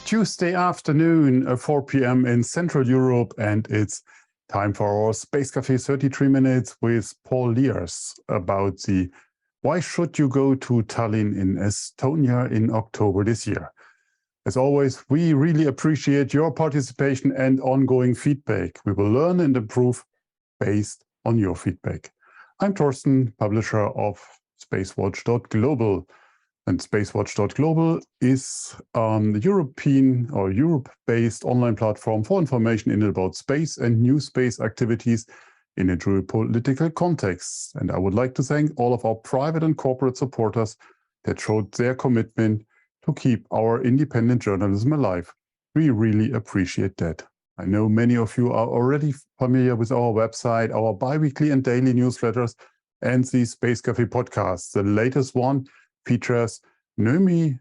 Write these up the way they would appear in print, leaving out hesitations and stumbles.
Tuesday afternoon, 4 p.m. in Central Europe, and it's time for our Space Café 33 minutes with Paul Liias about the why should you go to Tallinn in Estonia in October this year. As always, we really appreciate your participation and ongoing feedback. We will learn and improve based on your feedback. I'm Thorsten, publisher of SpaceWatch.Global. And SpaceWatch.Global is a European or Europe-based online platform for information in and about space and new space activities in a geopolitical context. And I would like to thank all of our private and corporate supporters that showed their commitment to keep our independent journalism alive. We really appreciate that. I know many of you are already familiar with our website, our bi-weekly and daily newsletters, and the Space Café podcast. The latest one features Noemi,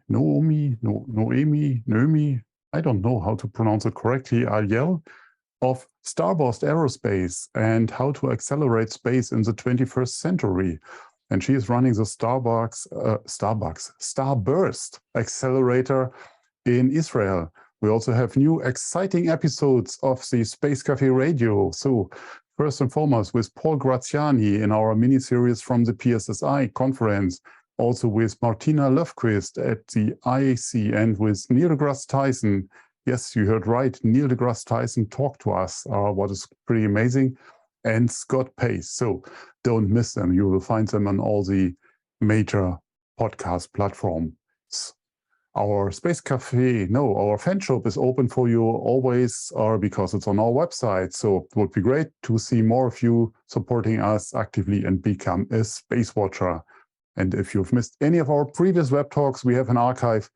I don't know how to pronounce it correctly, Ariel, of Starburst Aerospace and how to accelerate space in the 21st century. And she is running the Starburst Accelerator in Israel. We also have new exciting episodes of the Space Café Radio. So first and foremost with Paul Graziani in our mini-series from the PSSI conference, also with Martina Löfquist at the IAC and with Neil deGrasse Tyson. Yes, you heard right, Neil deGrasse Tyson talked to us, what is pretty amazing, and Scott Pace. So don't miss them. You will find them on all the major podcast platforms. Our Space Café, our fan shop is open for you always, because it's on our website. So it would be great to see more of you supporting us actively and become a space watcher. And if you've missed any of our previous web talks, we have an archive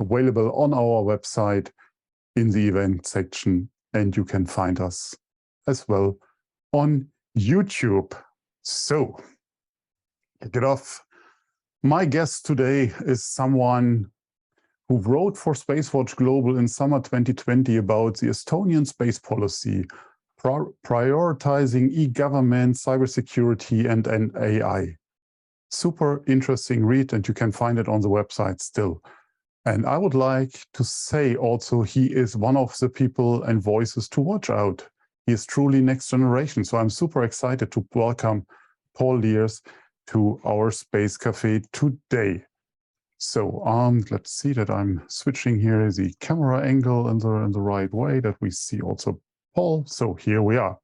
available on our website in the event section, and you can find us as well on YouTube. So, kick it off. My guest today is someone who wrote for SpaceWatch.Global in summer 2020 about the Estonian space policy, prioritizing e-government, cybersecurity, and AI. Super interesting read, and you can find it on the website still. And I would like to say also he is one of the people and voices to watch out. He is truly next generation. So I'm super excited to welcome Paul Liias to our Space Café today. So let's see that I'm switching here the camera angle in the right way, that we see also Paul. So here we are.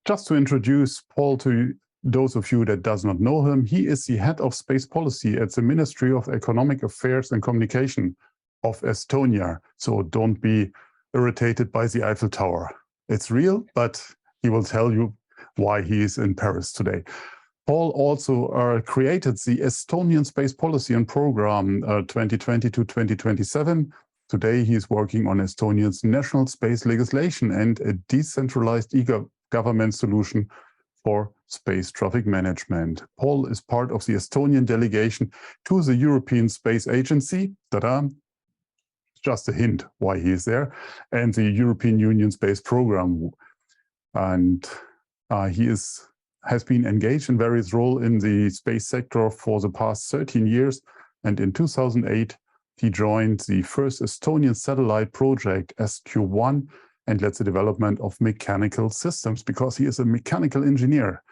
Just to introduce Paul to those of you that does not know him, he is the head of space policy at the Ministry of Economic Affairs and Communication of Estonia. So don't be irritated by the Eiffel Tower. It's real, but he will tell you why he is in Paris today. Paul also created the Estonian Space Policy and Program 2020 to 2027. Today, he is working on Estonia's national space legislation and a decentralized e-government solution for space traffic management. Paul is part of the Estonian delegation to the European Space Agency, just a hint why he is there, and the European Union Space Program. And he has been engaged in various roles in the space sector for the past 13 years. And in 2008, he joined the first Estonian satellite project, SQ1, and led the development of mechanical systems because he is a mechanical engineer.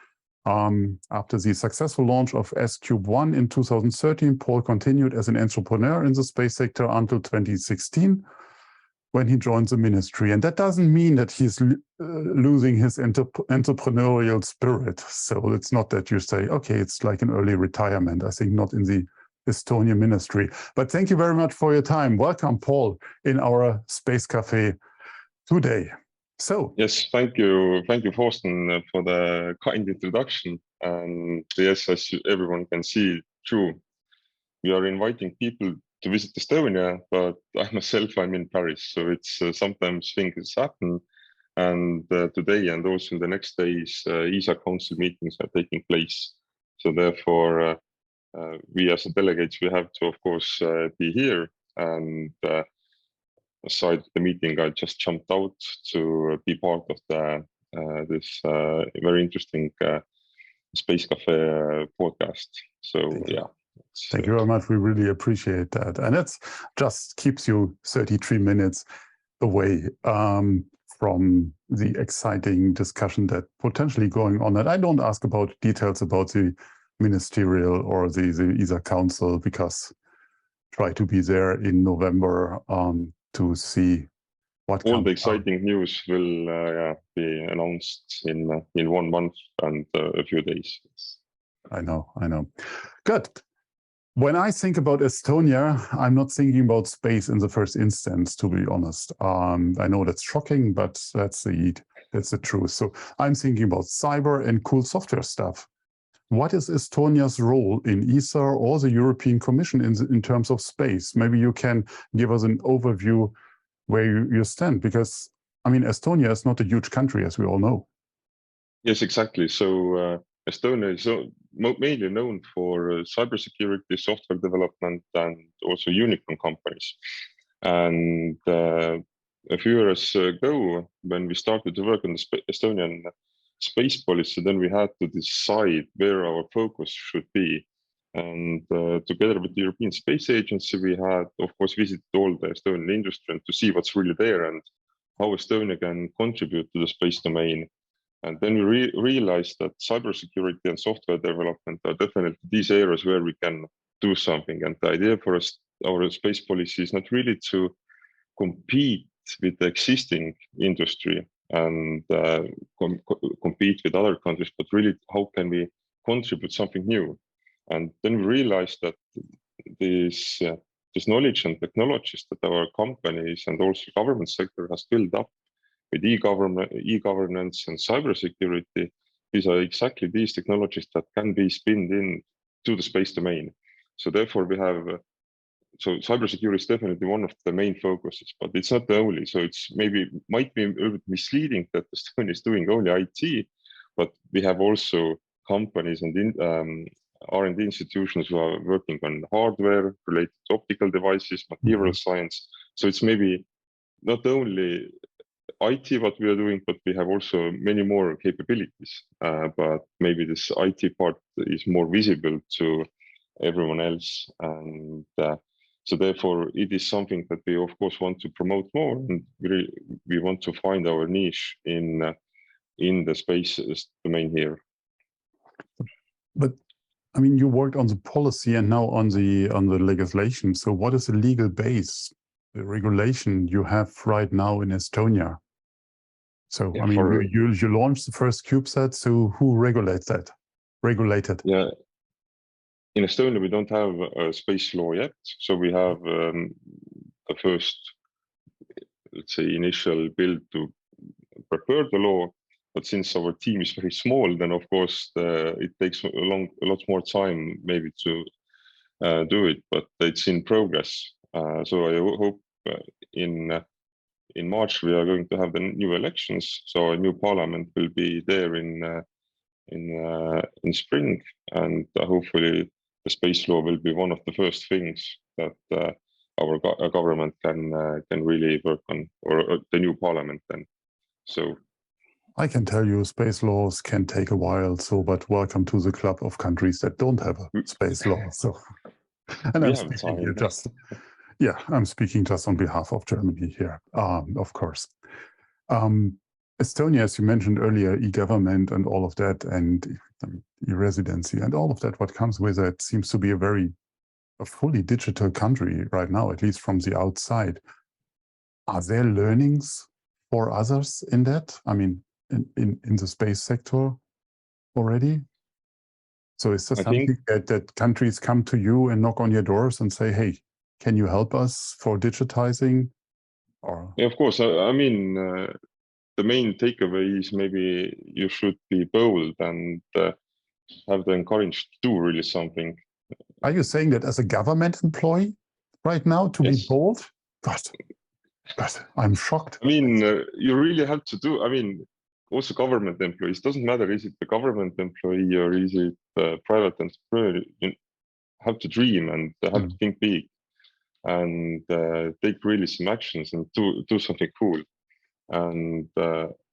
After the successful launch of SQ1 in 2013, Paul continued as an entrepreneur in the space sector until 2016, when he joined the ministry. And that doesn't mean that he's losing his entrepreneurial spirit. So it's not that you say, okay, it's like an early retirement. I think not in the Estonian ministry. But thank you very much for your time. Welcome, Paul, in our Space Café today. So yes, thank you, Thorsten, for the kind introduction. And yes, as everyone can see, true, we are inviting people to visit Estonia, but I myself, I'm in Paris, so it's sometimes things happen. And today and also in the next days, ESA Council meetings are taking place. So therefore, we as a delegates, we have to, of course, be here. And aside the meeting, I just jumped out to be part of this very interesting Space Café podcast. So yeah. Thank you very much. We really appreciate that. And it just keeps you 33 minutes away from the exciting discussion that potentially going on. And I don't ask about details about the ministerial or the ESA council, because try to be there in November to see what all the exciting news will be announced in 1 month and a few days. I know. Good. When I think about Estonia, I'm not thinking about space in the first instance, to be honest. I know that's shocking, but that's the truth. So I'm thinking about cyber and cool software stuff. What is Estonia's role in ESA or the European Commission in terms of space? Maybe you can give us an overview where you stand, because, I mean, Estonia is not a huge country, as we all know. Yes, exactly. So Estonia is mainly known for cybersecurity, software development, and also unicorn companies. And a few years ago, when we started to work on the Estonian space policy, then we had to decide where our focus should be. And together with the European Space Agency, we had, of course, visited all the Estonian industry and to see what's really there and how Estonia can contribute to the space domain. And then we realized that cybersecurity and software development are definitely these areas where we can do something. And the idea for us, our space policy is not really to compete with the existing industry and compete with other countries, but really how can we contribute something new? And then we realized that this knowledge and technologies that our companies and also government sector has built up with e-governance and cybersecurity, these are exactly these technologies that can be spinned in to the space domain. So therefore we have, so cybersecurity is definitely one of the main focuses, but it's not the only. So it's might be a little bit misleading that Estonia is doing only IT, but we have also companies and R&D institutions who are working on hardware related to optical devices, material science. So it's maybe not only IT what we are doing, but we have also many more capabilities. But maybe this IT part is more visible to everyone else. And so therefore it is something that we of course want to promote more, and we want to find our niche in the space domain here. But I mean, you worked on the policy and now on the legislation. So what is the legal base, the regulation you have right now in Estonia? So yeah, I mean, you launched the first CubeSat. So who regulates that? Regulated? Yeah, in Estonia we don't have a space law yet. So we have the first, let's say, initial build to prepare the law. But since our team is very small, then of course it takes a lot more time maybe to do it. But it's in progress. So I hope in March we are going to have the new elections. So a new parliament will be there in spring, and hopefully the space law will be one of the first things that our government can really work on, or the new parliament then. So I can tell you space laws can take a while, but welcome to the club of countries that don't have a space law. So, and I'm speaking here just, yeah, I'm speaking just on behalf of Germany here, of course. Estonia, as you mentioned earlier, e-government and all of that, and e-residency and all of that, what comes with it, seems to be a fully digital country right now, at least from the outside. Are there learnings for others in that? I mean, in the space sector already? So is there something that countries come to you and knock on your doors and say, hey, can you help us for digitizing? Or yeah, of course. I mean, the main takeaway is maybe you should be bold and have the courage to do really something. Are you saying that as a government employee right now to be bold? But I'm shocked. I mean, you really have to do, I mean, also government employees, doesn't matter, is it the government employee or is it the private entrepreneur, you have to dream and have to think big and take really some actions and do something cool. And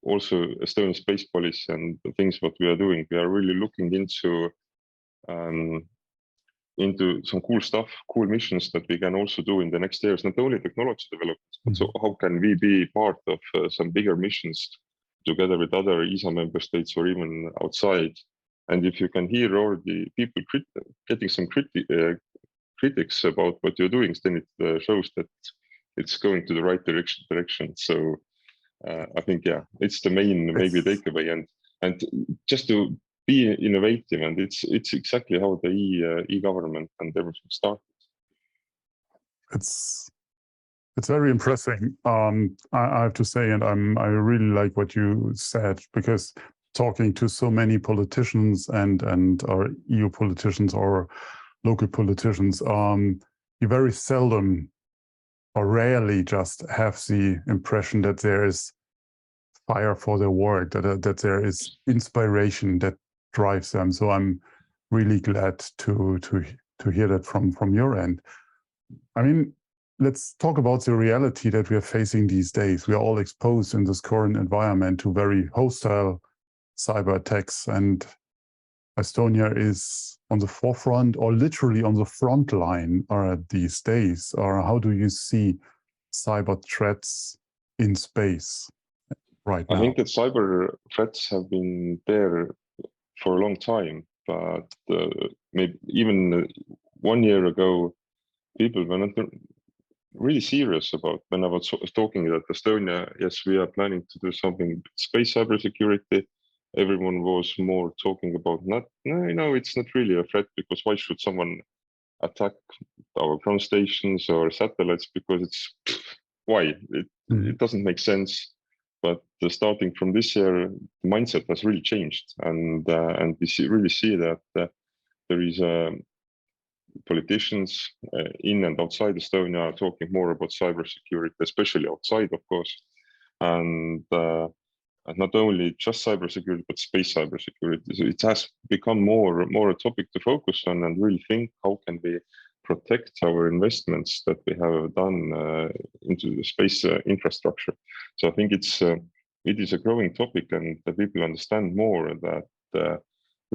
also Estonian space policy and the things what we are doing, we are really looking into into some cool stuff, cool missions that we can also do in the next years, not only technology development, but so how can we be part of some bigger missions together with other ESA member states or even outside. And if you can hear already people getting some critics about what you're doing, then it shows that it's going to the right direction. So I think, yeah, it's the main maybe takeaway, and just to be innovative, and it's exactly how the e-government and everything started. It's very impressive. I have to say, and I really like what you said, because talking to so many politicians and or EU politicians or local politicians, you very seldom or rarely just have the impression that there is fire for their work, that there is inspiration that drives them. So I'm really glad to hear that from your end. I mean, let's talk about the reality that we are facing these days. We are all exposed in this current environment to very hostile cyber attacks, and Estonia is on the forefront or literally on the front line these days. Or how do you see cyber threats in space right now? I think that cyber threats have been there for a long time, but maybe even 1 year ago, people were not really serious about. When I was talking about Estonia, yes, we are planning to do something with space cybersecurity. Everyone was more talking about no, it's not really a threat, because why should someone attack our ground stations or satellites? Because it's why it doesn't make sense. But starting from this year, the mindset has really changed, and we really see that there is politicians in and outside Estonia are talking more about cybersecurity, especially outside, of course, and not only just cybersecurity, but space cybersecurity. So it has become more a topic to focus on and really think how can we protect our investments that we have done into the space infrastructure. So I think it is a growing topic, and the people understand more that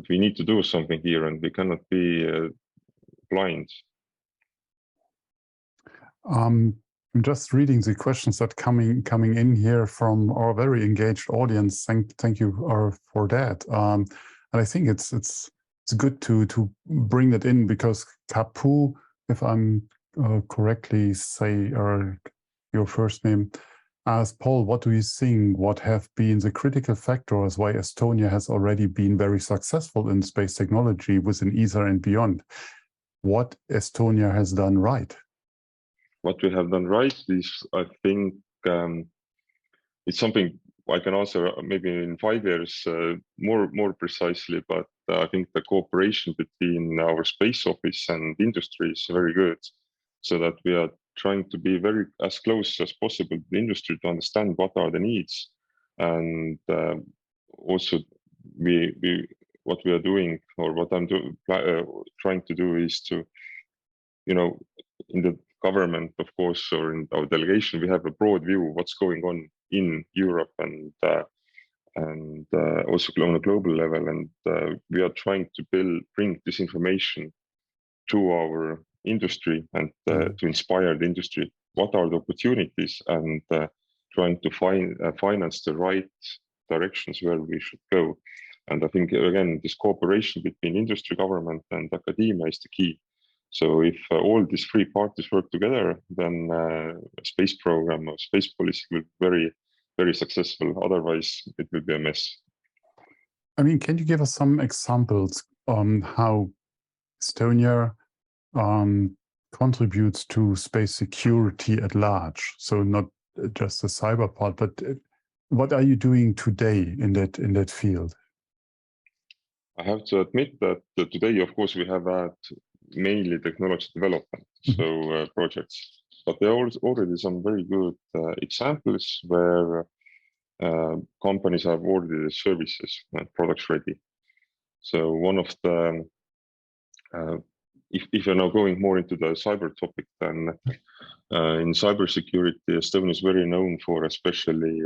we need to do something here, and we cannot be blind. I'm just reading the questions that coming in here from our very engaged audience. Thank you for that. And I think it's good to bring that in, because Kapu, if I'm correctly say your first name, asked Paul, what do you think? What have been the critical factors why Estonia has already been very successful in space technology within ESA and beyond? What Estonia has done right? What we have done right is, I think, it's something I can answer maybe in 5 years more precisely, but I think the cooperation between our space office and industry is very good, so that we are trying to be very as close as possible to the industry to understand what are the needs, and also what we are doing, or what I'm trying to do, is to, in the government, of course, or in our delegation, we have a broad view of what's going on in Europe and also on a global level, and we are trying to bring this information to our industry and to inspire the industry. What are the opportunities, and trying to finance the right directions where we should go. And I think, again, this cooperation between industry, government, and academia is the key. So if all these three parties work together, then a space program or space policy will be very, very successful. Otherwise, it will be a mess. I mean, can you give us some examples on how Estonia contributes to space security at large? So not just the cyber part, but what are you doing today in that field? I have to admit that today, of course, we have had mainly technology development, so projects, but there are already some very good examples where companies have already the services and products ready. So one of the, if you're now going more into the cyber topic, then in cybersecurity, Estonia is very known for especially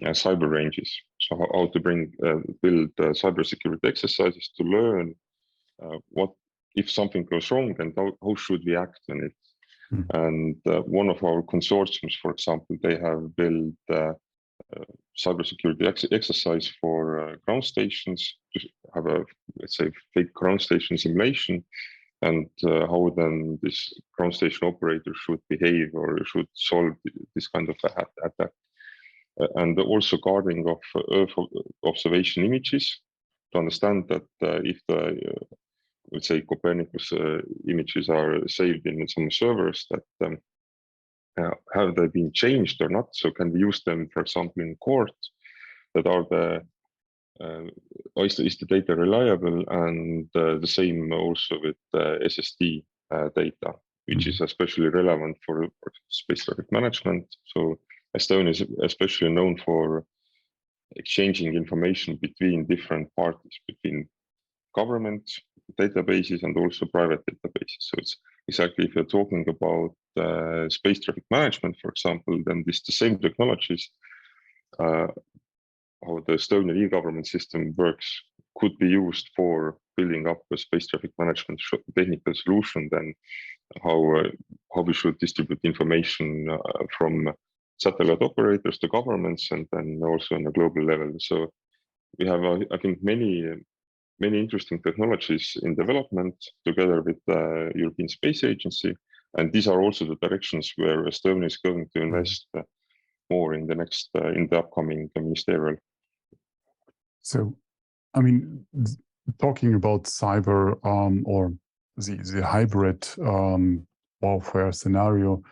cyber ranges. So how to build cybersecurity exercises to learn what if something goes wrong, then how should we act on it? And one of our consortiums, for example, they have built cybersecurity exercise for ground stations to have a, let's say, fake ground station simulation, and how then this ground station operator should behave or should solve this kind of attack. And also guarding of Earth observation images to understand that if the, let's say, Copernicus images are saved in some servers, that have they been changed or not? So can we use them, for example, in court? That are the is the data reliable? And the same also with SSD data, which is especially relevant for space traffic management. So Estonia is especially known for exchanging information between different parties, between government databases and also private databases. So it's exactly, if you're talking about space traffic management, for example, then the same technologies, how the Estonian e-government system works, could be used for building up a space traffic management technical solution, then how we should distribute information from satellite operators to governments, and then also on a global level. So we have, I think, many interesting technologies in development together with the European Space Agency. And these are also the directions where Estonia is going to invest more in the next, in the upcoming ministerial. So, I mean, talking about cyber or the hybrid warfare scenario,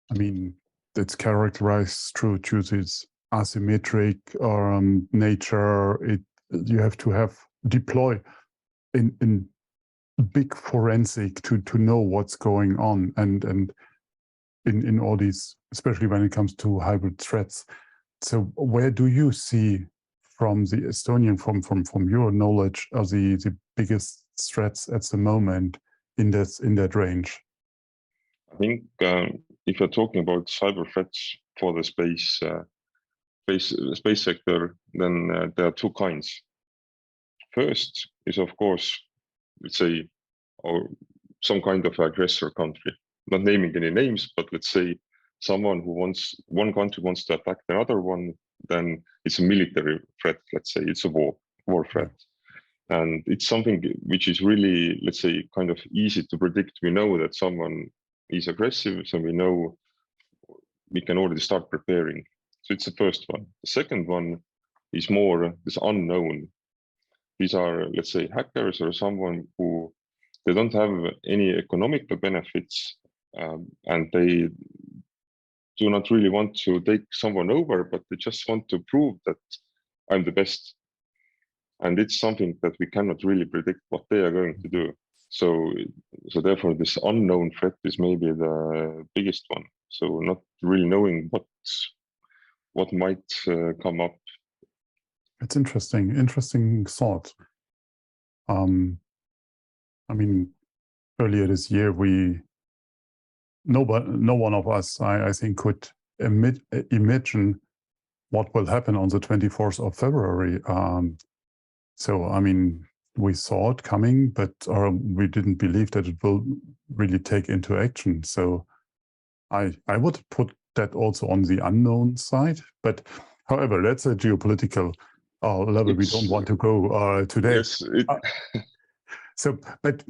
I mean, it's characterized through its asymmetric nature. You have to deploy in big forensic to know what's going on, and in all these, especially when it comes to hybrid threats. So where do you see from the Estonian, from your knowledge, are the biggest threats at the moment in that range? I think if you're talking about cyber threats for the space sector, then there are two kinds. First is, of course, let's say, some kind of aggressor country. Not naming any names, but let's say one country wants to attack another one, then it's a military threat. Let's say it's a war threat. And it's something which is really, let's say, kind of easy to predict. We know that someone is aggressive, so we know we can already start preparing. So it's the first one. The second one is more this unknown. These are, let's say, hackers or someone who they don't have any economical benefits, and they do not really want to take someone over, but they just want to prove that I'm the best. And it's something that we cannot really predict what they are going to do. So therefore, this unknown threat is maybe the biggest one. So not really knowing what might come up. It's interesting thought. I mean, earlier this year, no one of us, I think, could imagine what will happen on the 24th of February. So, I mean, we saw it coming, but we didn't believe that it will really take into action. So I would put that also on the unknown side. But however, that's a geopolitical level we don't want to go today. Yes. So, but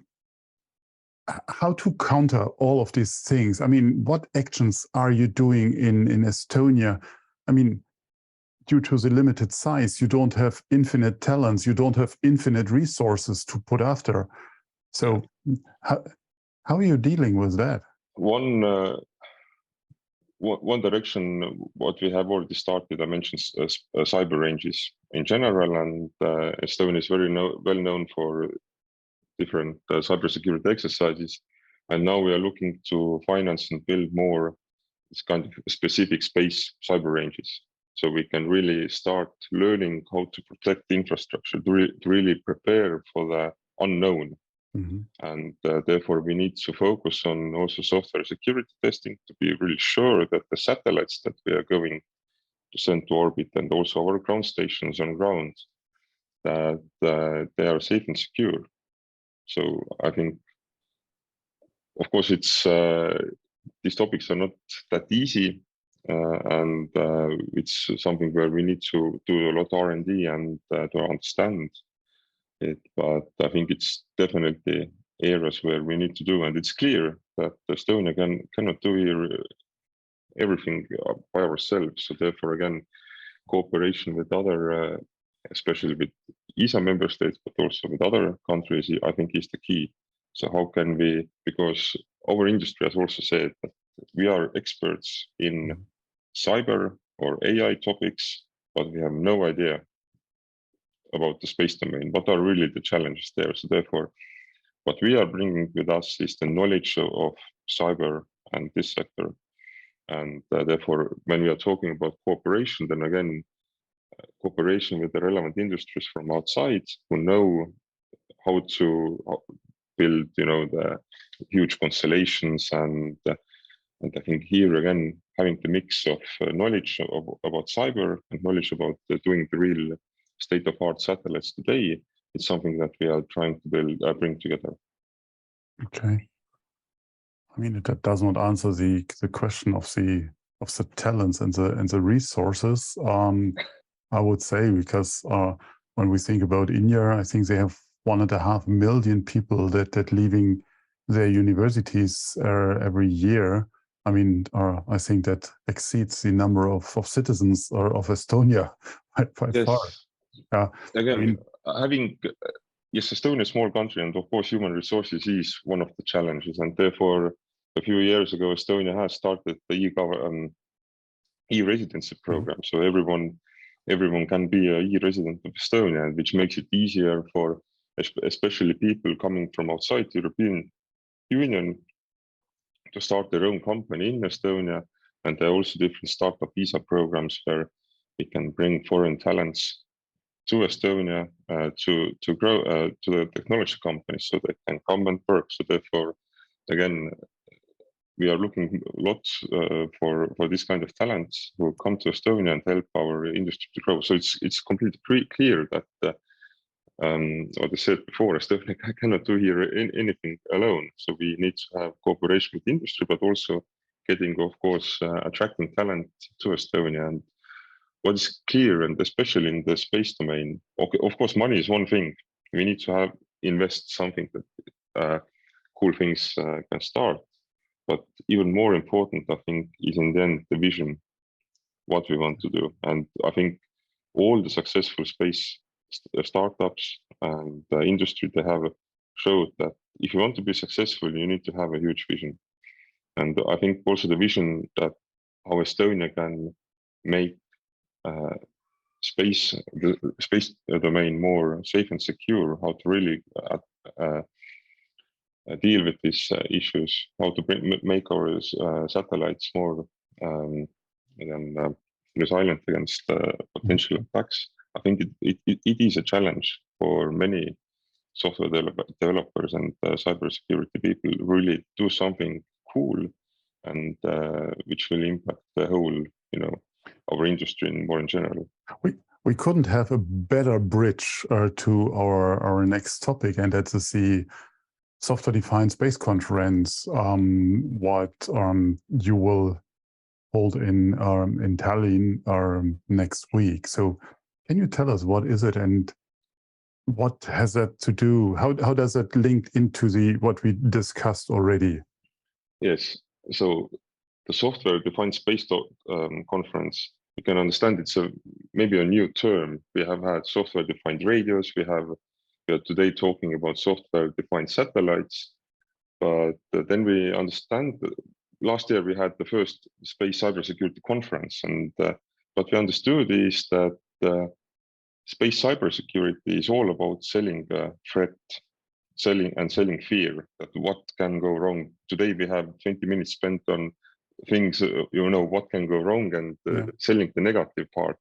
how to counter all of these things? I mean, what actions are you doing in Estonia? I mean, due to the limited size, you don't have infinite talents, you don't have infinite resources to put after. So how are you dealing with that? One direction, what we have already started, I mentioned cyber ranges in general, and Estonia is very well known for different cybersecurity exercises. And now we are looking to finance and build more this kind of specific space cyber ranges. So we can really start learning how to protect the infrastructure, to really prepare for the unknown. Mm-hmm. And therefore, we need to focus on also software security testing to be really sure that the satellites that we are going to send to orbit, and also our ground stations on ground, that they are safe and secure. So I think of course, it's these topics are not that easy, and it's something where we need to do a lot of R&D and to understand it. But I think it's definitely areas where we need to do, and it's clear that Estonia cannot do here everything by ourselves. So therefore, again, cooperation with other, especially with ESA member states, but also with other countries, I think is the key. So how can we, because our industry has also said that we are experts in cyber or AI topics, but we have no idea about the space domain. What are really the challenges there? So therefore, what we are bringing with us is the knowledge of cyber and this sector. And therefore, when we are talking about cooperation, then again, cooperation with the relevant industries from outside who know how to build, the huge constellations. And I think here again, having the mix of knowledge about cyber and knowledge about doing the real state-of-art satellites today, it's something that we are trying to bring together. Okay. I mean, that does not answer the question of the talents and the resources. I would say, because when we think about India, I think they have 1.5 million people that leaving their universities every year. I mean, I think that exceeds the number of citizens of Estonia by yes. far. Yeah. Again, yes, Estonia is a small country, and of course, human resources is one of the challenges. And therefore, a few years ago, Estonia has started the e-residency program. So everyone can be an e-resident of Estonia, which makes it easier for especially people coming from outside the European Union to start their own company in Estonia. And there are also different startup visa programs where we can bring foreign talents to Estonia to grow to the technology companies, so they can come and work. So therefore, again, we are looking a lot for this kind of talents who come to Estonia and help our industry to grow. So it's completely clear that what I said before, Estonia cannot do here anything alone. So we need to have cooperation with industry, but also getting, of course, attracting talent to Estonia. And what is clear, and especially in the space domain, okay, of course, money is one thing. We need to invest something that cool things can start. But even more important, I think, is in the end the vision, what we want to do. And I think all the successful space startups and the industry, they have showed that if you want to be successful, you need to have a huge vision. And I think also the vision that how Estonia can make space domain more safe and secure, how to really deal with these issues, how to make our satellites more resilient against potential attacks. I think it is a challenge for many software developers and cybersecurity people really do something cool and which will impact the whole, our industry more in general. We couldn't have a better bridge to our next topic, and that is the software-defined space conference, what you will hold in Tallinn next week. So can you tell us what is it and what has that to do? How does that link into what we discussed already? Yes. So the software-defined space conference, you can understand it's maybe a new term. We have had software-defined radios. We are today talking about software-defined satellites. But then we understand that last year we had the first space cybersecurity conference, and what we understood is that space cybersecurity is all about selling threat, selling fear, that what can go wrong. Today we have 20 minutes spent on things, what can go wrong, and selling the negative part.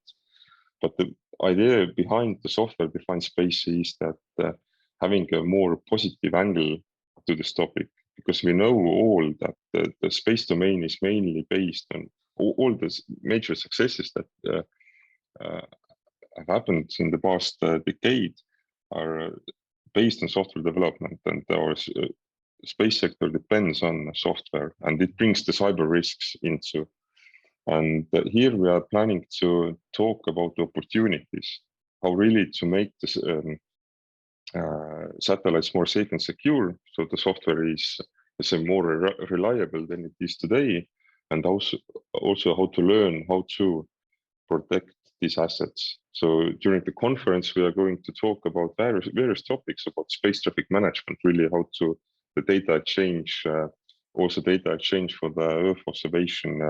But the idea behind the software-defined space is that having a more positive angle to this topic, because we know all that the space domain is mainly based on all the major successes that have happened in the past decade are based on software development, and space sector depends on software, and it brings the cyber risks into. And here we are planning to talk about the opportunities, how really to make this satellites more safe and secure, so the software is more reliable than it is today, and also how to learn how to protect these assets. So during the conference, we are going to talk about various topics about space traffic management, really how to the data exchange, also data exchange for the Earth observation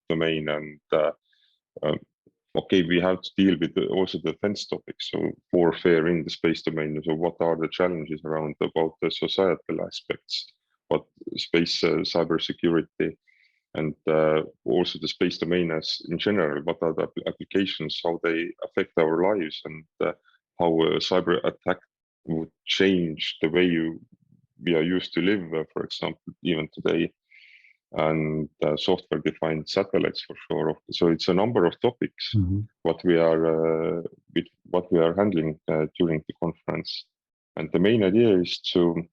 domain, and okay, we have to deal with also the defense topics, so warfare in the space domain. So what are the challenges around about the societal aspects, what space cybersecurity, and also the space domain as in general, what are the applications, how they affect our lives, and how a cyber attack would change the way we are used to live, for example, even today, and software-defined satellites for sure. So it's a number of topics what we are handling during the conference, and the main idea is to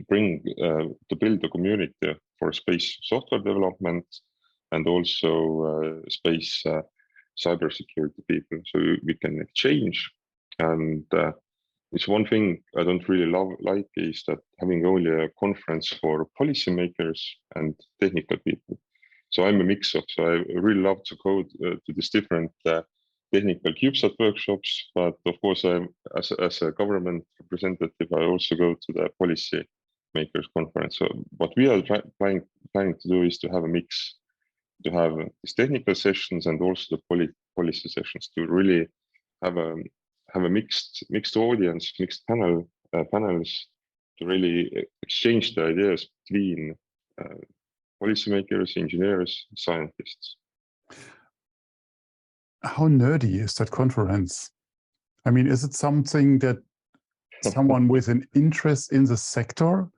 build a community for space software development and also space cybersecurity people, so we can exchange. And it's one thing I don't really like is that having only a conference for policymakers and technical people. So I'm a mix of, so I really love to go to these different technical CubeSat workshops, but of course, as a government representative, I also go to the policy makers conference. So what we are planning to do is to have a mix, to have these technical sessions and also the policy sessions, to really have a mixed audience, mixed panels, to really exchange the ideas between policymakers, engineers, scientists. How nerdy is that conference? I mean, is it something that someone with an interest in the sector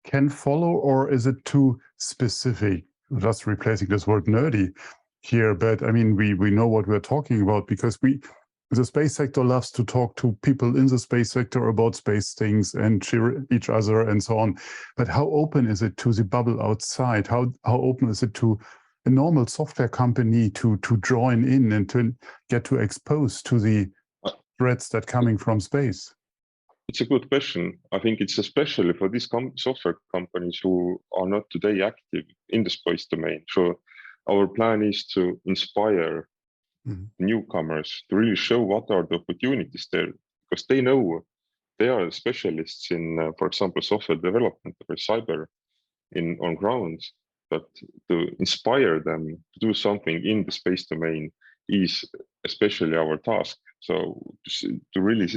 can follow, or is it too specific? Just replacing this word nerdy here, but I mean, we know what we're talking about, because the space sector loves to talk to people in the space sector about space things and cheer each other and so on. But how open is it to the bubble outside? How open is it to a normal software company to join in and to get to expose to the threats that are coming from space? It's a good question. I think it's especially for these software companies who are not today active in the space domain. So our plan is to inspire newcomers to really show what are the opportunities there, because they know they are specialists in, for example, software development or cyber on ground, but to inspire them to do something in the space domain is especially our task. So to really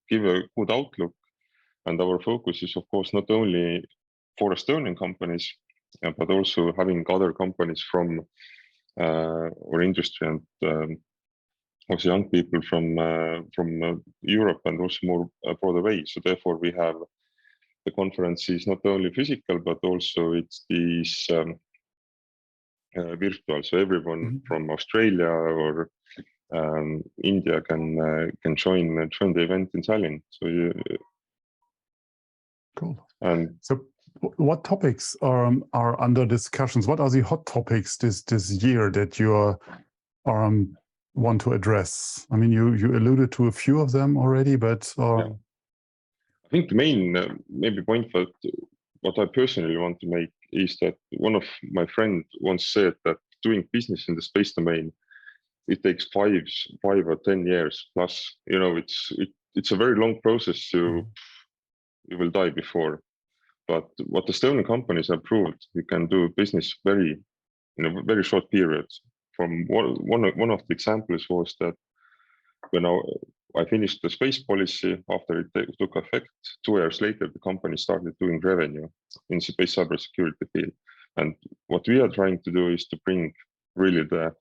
give a good outlook, and our focus is, of course, not only for Estonian companies, but also having other companies from our industry and also young people from Europe and also more broader way. So therefore, we have the conference is not only physical, but also it's these virtual. So everyone from Australia or India can join the event in Tallinn. So cool. And so, what topics are under discussions? What are the hot topics this year that you want to address? I mean, you alluded to a few of them already, but yeah. I think the main maybe point that what I personally want to make is that one of my friends once said that doing business in the space domain, it takes 5 or 10 years plus. You know, it's a very long process. You will die before. But what Estonian companies have proved, we can do business in a very short period. From one of the examples was that when I finished the space policy, after it took effect, 2 years later, the company started doing revenue in space cybersecurity field. And what we are trying to do is to bring really the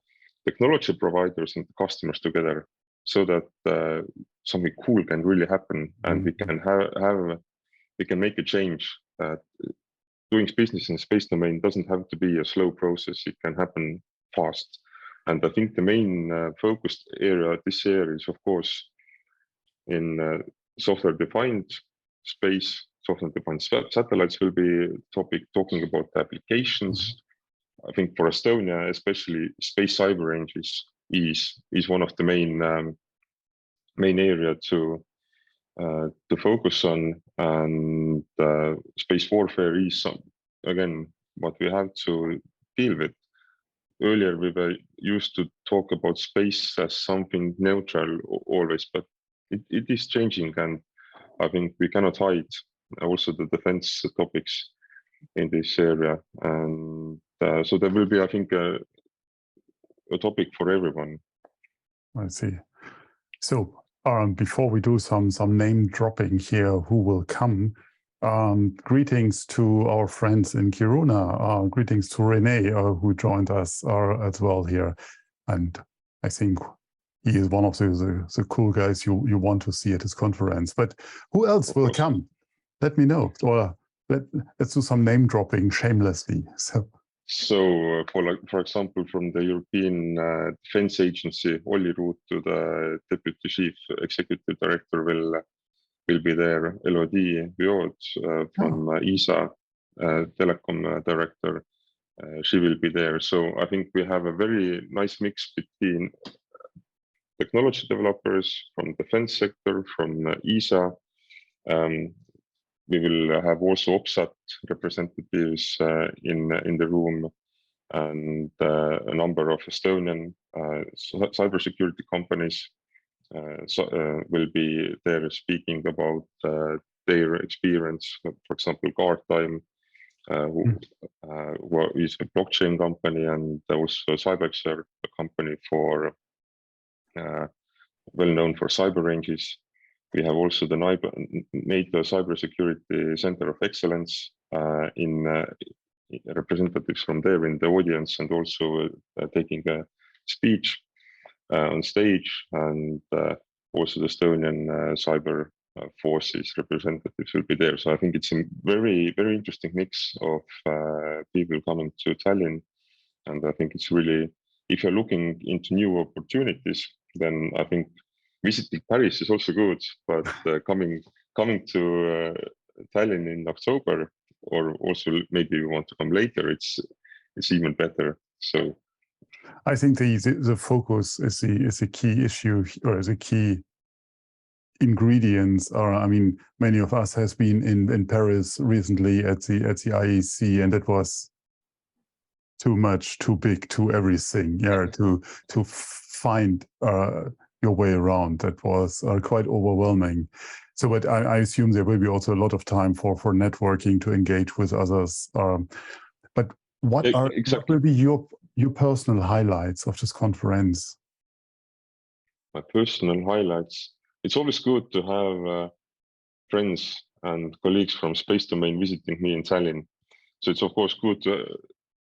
technology providers and the customers together, so that something cool can really happen, and we can we can make a change. Doing business in the space domain doesn't have to be a slow process; it can happen fast. And I think the main focus area this year is, of course, in software-defined space. software-defined satellites will be topic, talking about the applications. I think for Estonia, especially space cyber ranges is one of the main area to focus on, and space warfare is again what we have to deal with. Earlier we were used to talk about space as something neutral always, but it is changing, and I think we cannot hide also the defense topics in this area, and so there will be, I think, a topic for everyone. I see. So before we do some name dropping here, who will come? Greetings to our friends in Kiruna. Greetings to Rene, who joined us as well here, and I think he is one of the cool guys you want to see at this conference. But who else will come? Let me know, or let's do some name dropping shamelessly. So, for example, from the European Defence Agency, Olli Ruut, to the Deputy Chief Executive Director will be there. Elodie Biot from ESA, Telecom Director, she will be there. So I think we have a very nice mix between technology developers from defense sector, from ESA. We will have also OPSAT representatives in the room, and a number of Estonian cybersecurity companies will be there speaking about their experience. For example, Guardtime, who is a blockchain company, and also Cyberxer, a company for well known for cyber ranges. We have also the NATO Cybersecurity Center of Excellence in representatives from there in the audience, and also taking a speech on stage, and also the Estonian cyber forces representatives will be there. So I think it's a very, very interesting mix of people coming to Tallinn, and I think it's really, if you're looking into new opportunities, then I think visiting Paris is also good, but coming to Tallinn in October, or also maybe you want to come later, it's even better. So I think the focus is the key issue, or the key ingredients are. I mean, many of us has been in Paris recently at the IEC, and it was too much, too big, too everything. Yeah, to find your way around. That was quite overwhelming. So, but I assume there will be also a lot of time for networking, to engage with others. But what will be your personal highlights of this conference? My personal highlights. It's always good to have friends and colleagues from space domain visiting me in Tallinn. So it's of course good to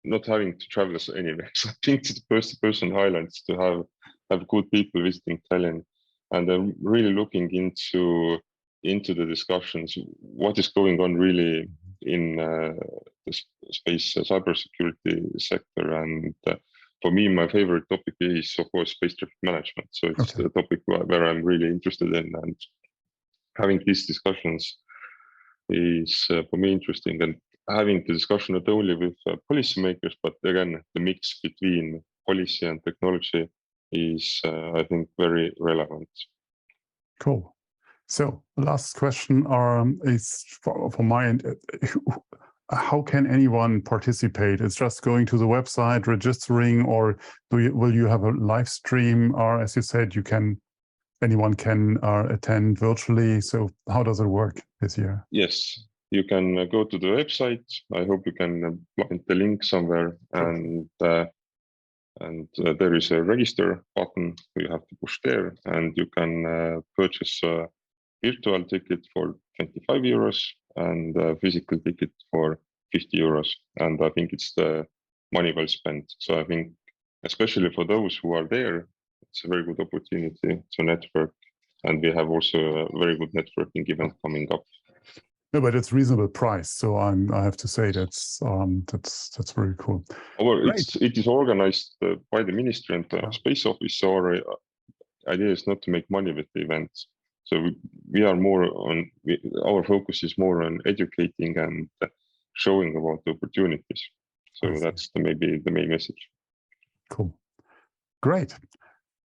not having to travel anywhere. So I think it's the personal highlights to have good people visiting Tallinn, and I'm really looking into the discussions, what is going on really in the space cybersecurity sector. And for me, my favorite topic is, of course, space traffic management. So it's a topic where I'm really interested in, and having these discussions is for me interesting, and having the discussion not only with policymakers, but again, the mix between policy and technology is, I think, very relevant. Cool. So last question is for my end. How can anyone participate? It's just going to the website, registering, or will you have a live stream? Or as you said, anyone can attend virtually. So how does it work this year? Yes, you can go to the website. I hope you can find the link somewhere, and there is a register button you have to push there, and you can purchase a virtual ticket for 25 euros and a physical ticket for 50 euros. And I think it's the money well spent. So I think, especially for those who are there, it's a very good opportunity to network. And we have also a very good networking event coming up. No, but it's reasonable price. So I have to say that's very cool. Well, it is organized by the ministry and the space office. So our idea is not to make money with the event. So we are more on, our focus is more on educating and showing about the opportunities. So that's maybe the main message. Cool. Great.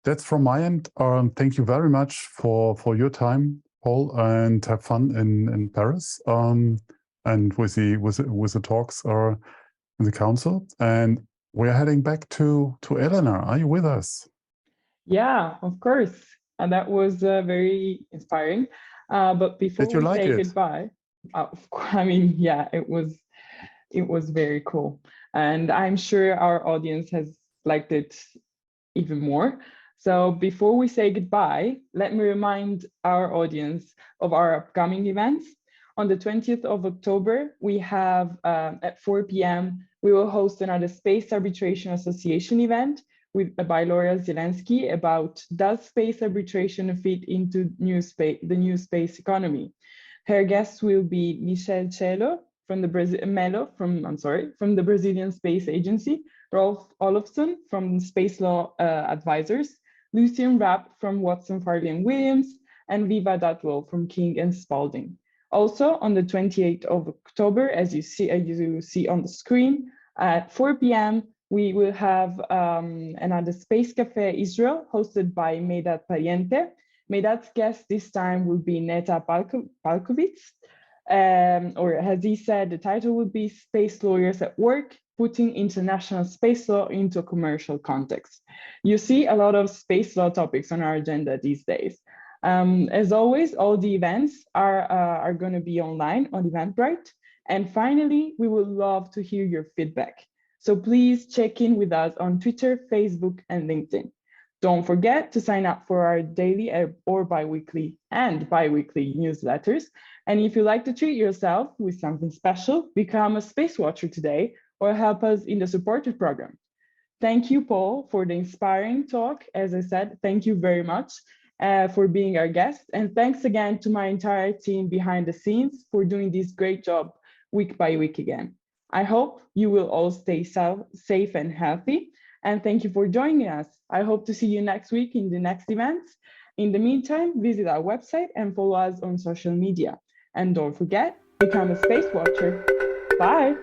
That's from my end. Thank you very much for your time, Paul, and have fun in Paris and with the talks in the council. And we're heading back to Elena. Are you with us? Yeah, of course. And that was very inspiring. But before we say goodbye, I mean, yeah, it was very cool. And I'm sure our audience has liked it even more. So before we say goodbye, let me remind our audience of our upcoming events. On the 20th of October, we have at 4 p.m., we will host another Space Arbitration Association event by Laura Zelensky about does space arbitration fit into the new space economy. Her guests will be Michel Cello from the from the Brazilian Space Agency, Rolf Olofsson from Space Law Advisors, Lucian Rapp from Watson Farley and Williams, and Viva Datwell from King and Spalding. Also on the 28th of October, as you see on the screen, at 4 p.m., we will have another Space Café Israel hosted by Medat Pariente. Medat's guest this time will be Neta Palkovic, or as he said, the title would be Space Lawyers at Work, Putting International Space Law into a Commercial Context. You see a lot of space law topics on our agenda these days. As always, all the events are going to be online on Eventbrite. And finally, we would love to hear your feedback. So please check in with us on Twitter, Facebook, and LinkedIn. Don't forget to sign up for our daily or bi-weekly newsletters. And if you like to treat yourself with something special, become a Space Watcher today or help us in the supporter program. Thank you, Paul, for the inspiring talk. As I said, thank you very much for being our guest. And thanks again to my entire team behind the scenes for doing this great job week by week again. I hope you will all stay safe and healthy. And thank you for joining us. I hope to see you next week in the next events. In the meantime, visit our website and follow us on social media. And don't forget, become a Space Watcher. Bye.